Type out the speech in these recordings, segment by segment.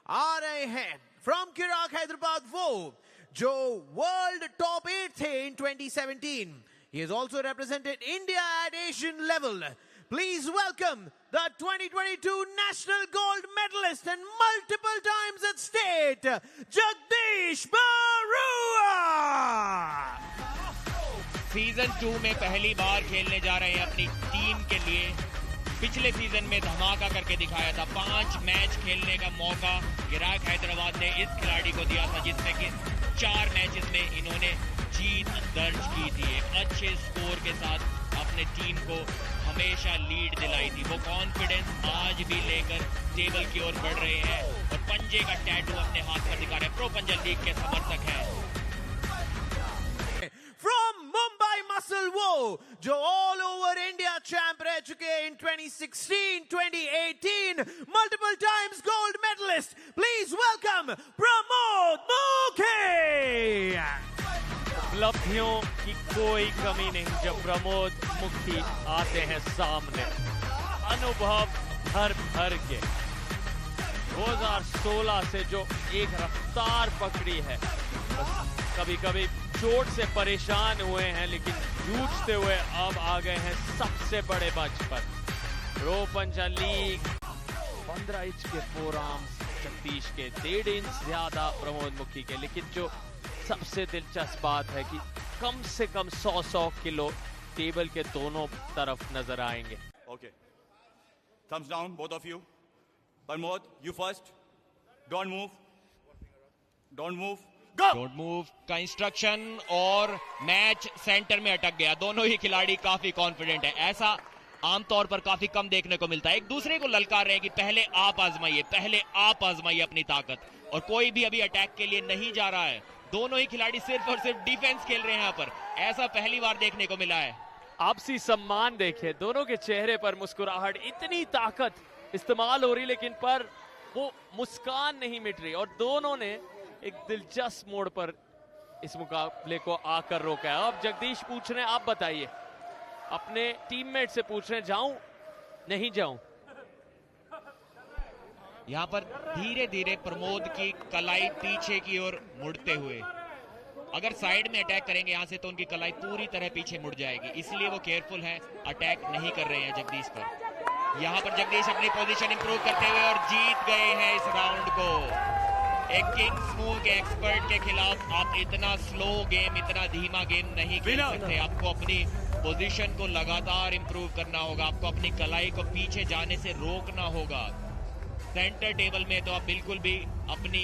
आ रहे हैं फ्रॉम किराक हैदराबाद वो जो वर्ल्ड टॉप 8 थे in 2017. He has also represented India at Asian level. Please welcome the 2022 national gold medalist and multiple times at state, Jagdish Barua. Season 2 में पहली बार खेलने जा रहे हैं अपनी टीम के लिए. पिछले सीजन में धमाका करके दिखाया था. 5 मैच खेलने का मौका किराक हैदराबाद ने इस खिलाड़ी को दिया था, जिसमें कि 4 मैचेस में इन्होंने जीत दर्ज की थी. एक अच्छे स्कोर के साथ अपने टीम को हमेशा लीड दिलाई थी. वो कॉन्फिडेंस आज भी लेकर टेबल की ओर बढ़ रहे हैं और पंजे का टैटू अपने हाथ पर दिखा रहे हैं. प्रो पंजाब लीग के समर्थक हैं. From Mumbai Muscle Wo, जो all over India champ रह चुके हैं in 2016, 2018, multiple times gold medalist. Please welcome Pramod Mukhi. उपलब्धियों की कोई कमी नहीं जब प्रमोद मुखी आते हैं सामने. अनुभव भर भर के 2016 से जो एक रफ्तार पकड़ी है, कभी कभी चोट से परेशान हुए हैं लेकिन जूझते हुए अब आ गए हैं सबसे बड़े मंच पर. प्रो पंजाब लीग 15 इंच के फोर आर्म्स जगदीश के, 1.5 इंच ज्यादा प्रमोद मुखी के. लेकिन जो सबसे दिलचस्प बात है कि कम से कम 100 किलो टेबल के दोनों तरफ नजर आएंगे. Okay. Thumbs down, both of you. Pramod, you first. Don't move. Don't move. Go! Don't move का इंस्ट्रक्शन और मैच सेंटर में अटक गया. दोनों ही खिलाड़ी काफी कॉन्फिडेंट है. ऐसा आमतौर पर काफी कम देखने को मिलता है. एक दूसरे को ललकार रहे हैं कि पहले आप आजमाइए अपनी ताकत. और कोई भी अभी अटैक के लिए नहीं जा रहा है. दोनों ही खिलाड़ी सिर्फ और सिर्फ डिफेंस खेल रहे हैं. यहाँ पर ऐसा पहली बार देखने को मिला है. आपसी सम्मान देखिए, दोनों के चेहरे पर मुस्कुराहट, इतनी ताकत इस्तेमाल हो रही लेकिन पर वो मुस्कान नहीं मिट रही. और दोनों ने एक दिलचस्प मोड़ पर इस मुकाबले को आकर रोका है. अब जगदीश पूछ रहे हैं, आप बताइए, अपने टीममेट से पूछ रहे हैं, जाऊं नहीं जाऊं. यहाँ पर धीरे धीरे प्रमोद की कलाई पीछे की ओर मुड़ते हुए, अगर साइड में अटैक करेंगे यहाँ से तो उनकी कलाई पूरी तरह पीछे मुड़ जाएगी. इसलिए वो केयरफुल हैं, अटैक नहीं कर रहे हैं जगदीश पर. यहाँ पर जगदीश अपनी पोजीशन इंप्रूव करते हुए और जीत गए हैं इस राउंड को. एक किंग्स मूव के एक्सपर्ट के खिलाफ आप इतना स्लो गेम, इतना धीमा गेम नहीं खेल सकते. आपको अपनी पोजीशन को लगातार इंप्रूव करना होगा. आपको अपनी कलाई को पीछे जाने से रोकना होगा. सेंटर टेबल में तो आप बिल्कुल भी अपनी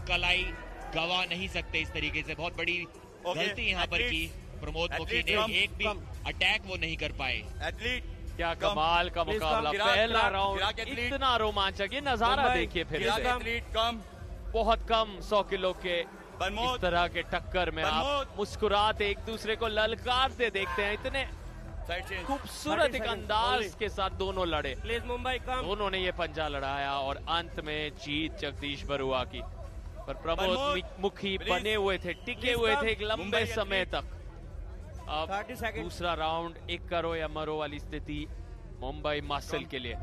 कलाई गवा नहीं सकते इस तरीके से. बहुत बड़ी गलती यहाँ पर की प्रमोद मुखी ने. एक भी अटैक वो नहीं कर पाए. क्या कमाल का मुकाबला. पहला राउंड इतना रोमांचक. ये नजारा देखिए फिर से. बहुत कम 100 किलो के इस तरह के टक्कर में आप मुस्कुराते एक दूसरे को ललकारते देखते हैं. इतने खूबसूरत एक अंदाज के साथ दोनों लड़े. दोनों ने ये पंजा लड़ाया और अंत में जीत जगदीश बरुआ की. पर प्रमोद मुखी बने हुए थे, टिके हुए थे एक लंबे समय तक. अब दूसरा राउंड एक करो या मरो वाली स्थिति मुंबई मसल के लिए.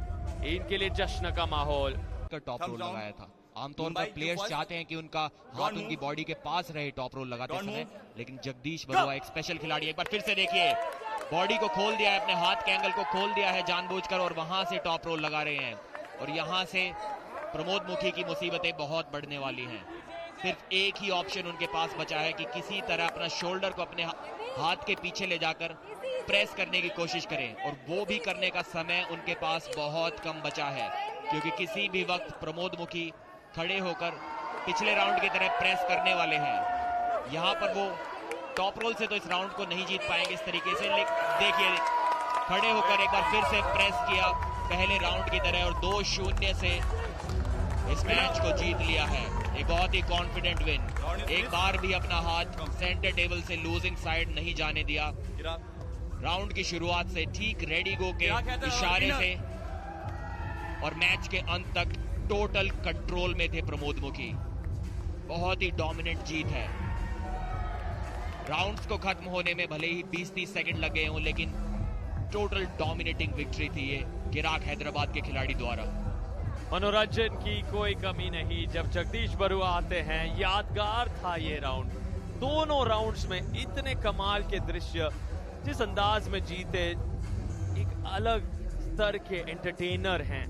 इनके लिए जश्न का माहौल. टॉप रोल लगाया था. आमतौर पर प्लेयर्स चाहते हैं कि उनका हाथ उनकी बॉडी के पास रहे टॉप रोल लगाते समय, लेकिन जगदीश बरुआ एक स्पेशल खिलाड़ी. एक बार फिर से देखिए, बॉडी को खोल दिया है, अपने हाथ के एंगल को खोल दिया है जानबूझकर और वहां से टॉप रोल लगा रहे हैं. और यहां से प्रमोद मुखी की मुसीबतें बहुत बढ़ने वाली हैं. सिर्फ एक ही ऑप्शन उनके पास बचा है कि किसी तरह अपना शोल्डर को अपने हाथ के पीछे ले जाकर प्रेस करने की कोशिश करें. और वो भी करने का समय उनके पास बहुत कम बचा है, क्योंकि किसी भी वक्त प्रमोद मुखी खड़े होकर पिछले राउंड की तरह प्रेस करने वाले हैं. यहाँ पर वो टॉप रोल से तो इस राउंड को नहीं जीत पाएंगे इस तरीके से. देखिए, खड़े होकर एक बार फिर से प्रेस किया पहले राउंड की तरह और 2-0 से इस मैच को जीत लिया है. एक बहुत ही कॉन्फिडेंट विन. एक बार भी अपना हाथ सेंटर टेबल से लूजिंग साइड नहीं जाने दिया. राउंड की शुरुआत से ठीक रेडी गो के इशारे से और मैच के अंत तक टोटल कंट्रोल में थे प्रमोद मुखी. बहुत ही डोमिनेंट जीत है. राउंड्स को खत्म होने में भले ही 20-30 सेकंड लगे हों, लेकिन टोटल डोमिनेटिंग विक्ट्री थी ये किराक हैदराबाद के खिलाड़ी द्वारा. मनोरंजन की कोई कमी नहीं जब जगदीश बरुआ आते हैं। यादगार था ये राउंड, दोनों राउंड्स में इतने कमाल के दृश्य, जिस अंदाज में जीते, एक अलग स्तर के एंटरटेनर हैं।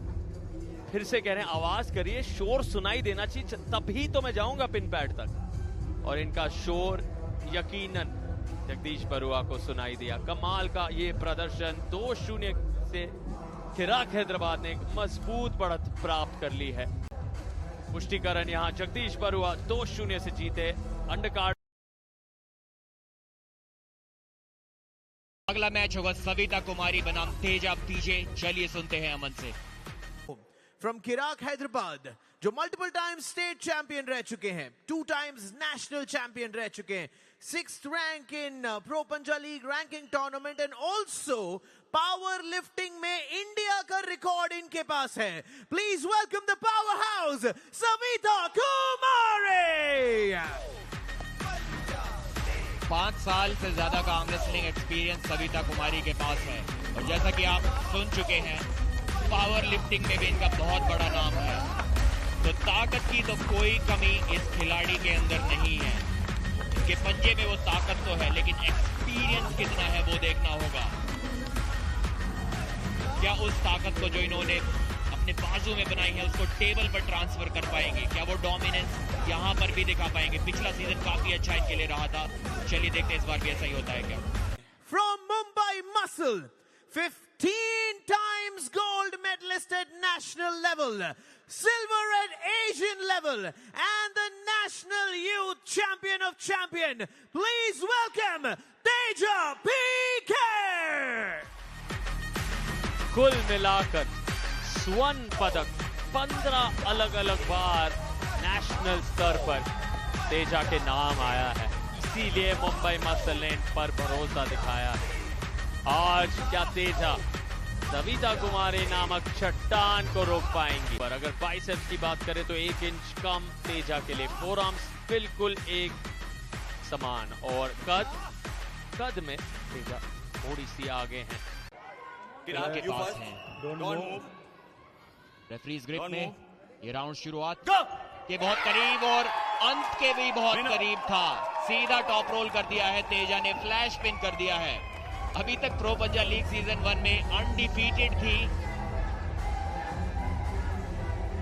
फिर से कह रहे हैं आवाज करिए, शोर सुनाई देना चाहिए, तभी तो मैं जाऊंगा पिन पैड तक। और इनका शोर यकीनन जगदीश बरुआ को सुनाई दिया। कमाल का ये प्रदर्शन, 2-0 से चिराग हैदराबाद ने एक मजबूत बढ़त प्राप्त कर ली है। पुष्टिकरण यहां जगदीश बरुआ 2-0 से जीते अंडरकार्ड। अगला मैच होगा सविता कुमारी बनाम तेजा पीजे। चलिए सुनते हैं अमन से। From Chirag Hyderabad, जो मल्टीपल टाइम स्टेट चैंपियन रह चुके हैं, 2 times नेशनल चैंपियन रह चुके हैं, 6th rank in pro Panja league ranking tournament and also powerlifting में इंडिया का रिकॉर्ड इनके पास है। Please welcome the powerhouse Savita Kumari. 5 साल से ज्यादा का arm wrestling experience Savita Kumari के पास है और जैसा कि आप सुन चुके हैं, पावर लिफ्टिंग में भी इनका बहुत बड़ा नाम है। तो ताकत की तो कोई कमी इस खिलाड़ी के अंदर नहीं है। इनके पंजे में वो ताकत तो है, लेकिन एक्सपीरियंस कितना है वो देखना होगा। क्या उस ताकत को जो इन्होंने अपने बाजू में बनाई है उसको टेबल पर ट्रांसफर कर पाएंगे? क्या वो डोमिनेंस यहां पर भी दिखा पाएंगे? पिछला सीजन काफी अच्छा इनके लिए रहा था। चलिए देखते हैं इस बार भी ऐसा ही होता है क्या। From Mumbai Muscle, 15 times gold medalist at national level, silver at Asian level, and the national youth champion of champion. Please welcome Teja PK. कुल मिलाकर स्वर्ण पदक 15 अलग अलग बार नेशनल स्तर पर तेजा के नाम आया है, इसीलिए मुंबई मसल ने पर भरोसा दिखाया है। आज क्या तेजा सविता कुमारी नामक चट्टान को रोक पाएंगी? पर अगर बाइसेप्स की बात करें तो 1 इंच कम तेजा के लिए, फोरआर्म्स बिल्कुल एक समान, और कद में तेजा थोड़ी सी आगे हैं। के पास हैं रेफरीज ग्रिप में। ये राउंड शुरुआत के बहुत करीब और अंत के भी बहुत करीब था। सीधा टॉप रोल कर दिया है तेजा ने, फ्लैश पिन कर दिया है। अभी तक प्रो पंजा लीग सीजन 1 में अनडिफीटेड थी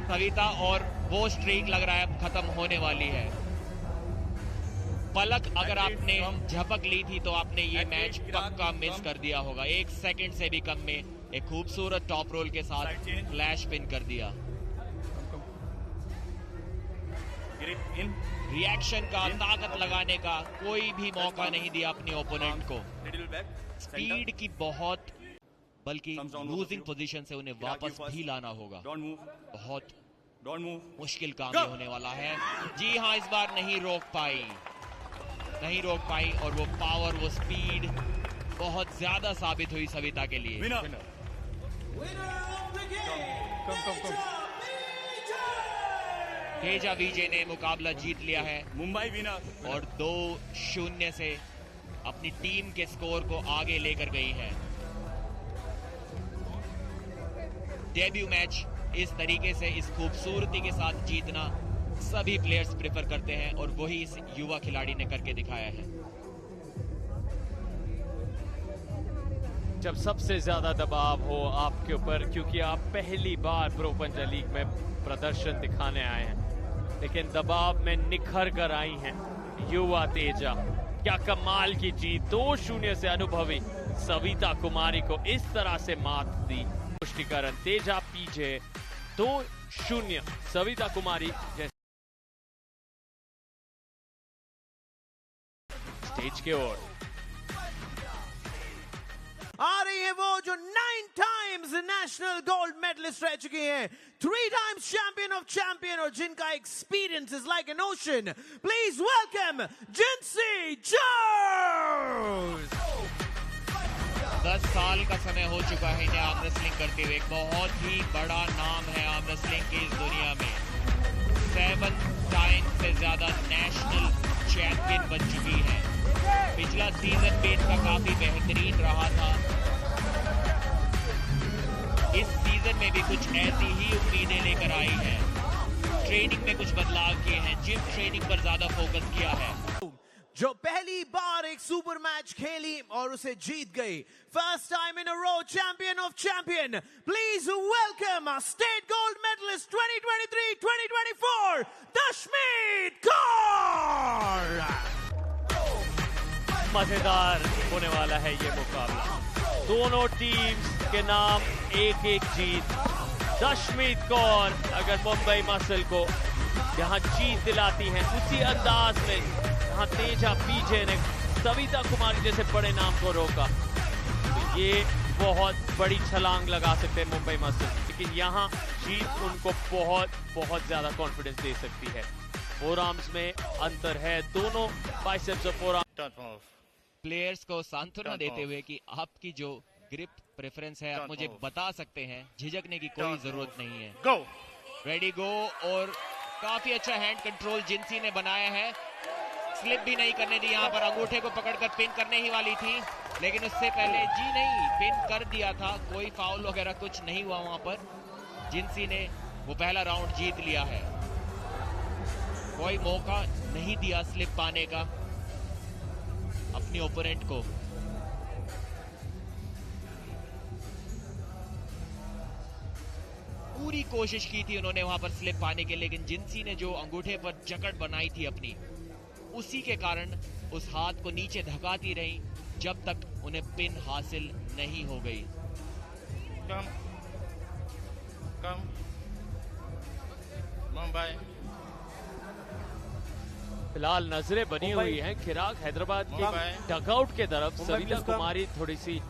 सविता और वो स्ट्रीक लग रहा है अब खत्म होने वाली है। पलक अगर आपने झपक ली थी तो आपने ये मैच पक्का मिस कर दिया होगा। 1 सेकंड से भी कम में एक खूबसूरत टॉप रोल के साथ फ्लैश पिन कर दिया। रिएक्शन का, ताकत लगाने का कोई भी मौका नहीं दिया अपने ओपोनेंट को। स्पीड की बहुत, बल्कि लूजिंग पोजीशन से उन्हें वापस भी लाना होगा। बहुत मुश्किल काम ये होने वाला है। जी हाँ, इस बार नहीं रोक पाई और वो पावर, वो स्पीड बहुत ज्यादा साबित हुई सविता के लिए। तेजा विजय ने मुकाबला जीत लिया है मुंबई विनर और 2-0 से अपनी टीम के स्कोर को आगे लेकर गई है। डेब्यू मैच इस तरीके से, इस खूबसूरती के साथ जीतना सभी प्लेयर्स प्रेफर करते हैं और वही इस युवा खिलाड़ी ने करके दिखाया है। जब सबसे ज्यादा दबाव हो आपके ऊपर, क्योंकि आप पहली बार प्रो पंजा लीग में प्रदर्शन दिखाने आए हैं, लेकिन दबाव में निखर कर आई हैं युवा तेजा। क्या कमाल की जीत, 2-0 से अनुभवी सविता कुमारी को इस तरह से मात दी। पुष्टिकरण तेजा पीछे 2-0 सविता कुमारी स्टेज के ओर आ रही है वो जो 9 times नेशनल गोल्ड मेडलिस्ट रह चुकी हैं, 3 times चैंपियन ऑफ चैंपियन और जिनका experience is like an ocean. Please welcome Jincy Jose. 10 साल का समय हो चुका है इन्हें आर्म रेसलिंग करते हुए। एक बहुत ही बड़ा नाम है आर्म रेसलिंग की इस दुनिया में। 7 टाइम से ज्यादा नेशनल चैंपियन बन चुकी है। पिछला सीजन भी इनका काफी बेहतरीन रहा था। इस सीजन सीजन में भी कुछ ऐसी ही उम्मीदें लेकर आई है। ट्रेनिंग में कुछ बदलाव किए हैं, जिम ट्रेनिंग पर ज्यादा फोकस किया है। जो पहली बार एक सुपर मैच खेली और उसे जीत गई, first time in a row champion of champion, please welcome state gold medallist 2023-2024 Dashmeet Kaur. मजेदार होने वाला है ये मुकाबला, दोनों टीम्स के नाम एक एक जीत। दशमीत कौर अगर मुंबई मसल को यहाँ जीत दिलाती हैं उसी अंदाज में यहाँ तेजा पीजे ने सविता कुमारी जैसे बड़े नाम को रोका, तो ये बहुत बड़ी छलांग लगा सकते हैं मुंबई मसल, लेकिन यहाँ जीत उनको बहुत ज्यादा कॉन्फिडेंस दे सकती है। फोर आर्म्स में अंतर है, दोनों बाइसेप्स और फोर आर्म्स। प्लेयर्स को सांत्वना देते हुए कि आपकी जो ग्रिप प्रेफरेंस है आप मुझे बता सकते हैं, झिझकने की कोई जरूरत नहीं है। गो रेडी गो। और काफी अच्छा हैंड कंट्रोल जिंसी ने बनाया है, स्लिप भी नहीं करने दी। यहाँ पर अंगूठे को पकड़कर पिन करने ही वाली थी, लेकिन उससे पहले जी नहीं, पिन कर दिया था, कोई फाउल वगैरह कुछ नहीं हुआ वहां पर। जिंसी ने वो पहला राउंड जीत लिया है, कोई मौका नहीं दिया स्लिप पाने का अपनी ओपोनेंट को। पूरी कोशिश की थी उन्होंने वहां पर स्लिप पाने के, लेकिन जिंसी ने जो अंगूठे पर जकड़ बनाई थी अपनी, उसी के कारण उस हाथ को नीचे धकाती रही जब तक उन्हें पिन हासिल नहीं हो गई। कम मुंबई। फिलहाल नजरें बनी हुई हैं चिराग हैदराबाद के डगआउट के तरफ। सविता कुमारी थोड़ी सी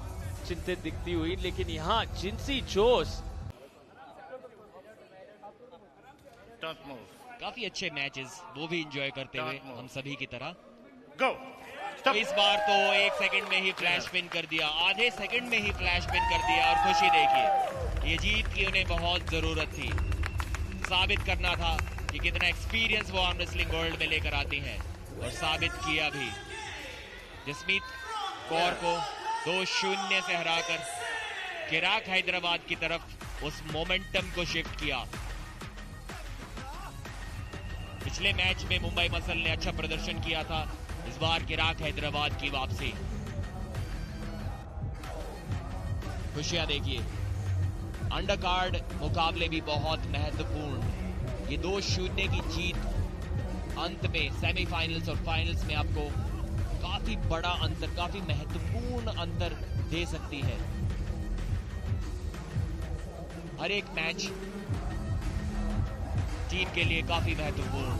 चिंतित दिखती हुई, लेकिन यहाँ जिंसी जोश। काफी अच्छे मैचेस वो भी एंजॉय करते हुए हम सभी की तरह। गो। तो इस बार तो 1 सेकंड में ही फ्लैश पिन कर दिया, आधे सेकंड में ही फ्लैश पिन कर दिया। और खुशी देखिए, ये जीत की उन्हें बहुत जरूरत थी, साबित करना था कि कितना एक्सपीरियंस वो आर्म रेसलिंग वर्ल्ड में लेकर आती हैं, और साबित किया भी। जसमीत कौर को 2-0 से हराकर चिराग हैदराबाद की तरफ उस मोमेंटम को शिफ्ट किया। पिछले मैच में मुंबई मसल ने अच्छा प्रदर्शन किया था, इस बार चिराग हैदराबाद की वापसी। खुशियां देखिए, अंडरकार्ड मुकाबले भी बहुत महत्वपूर्ण। ये 2-0 की जीत अंत में सेमीफाइनल्स और फाइनल्स में आपको काफी बड़ा अंतर, काफी महत्वपूर्ण अंतर दे सकती है। हर एक मैच टीम के लिए काफी महत्वपूर्ण।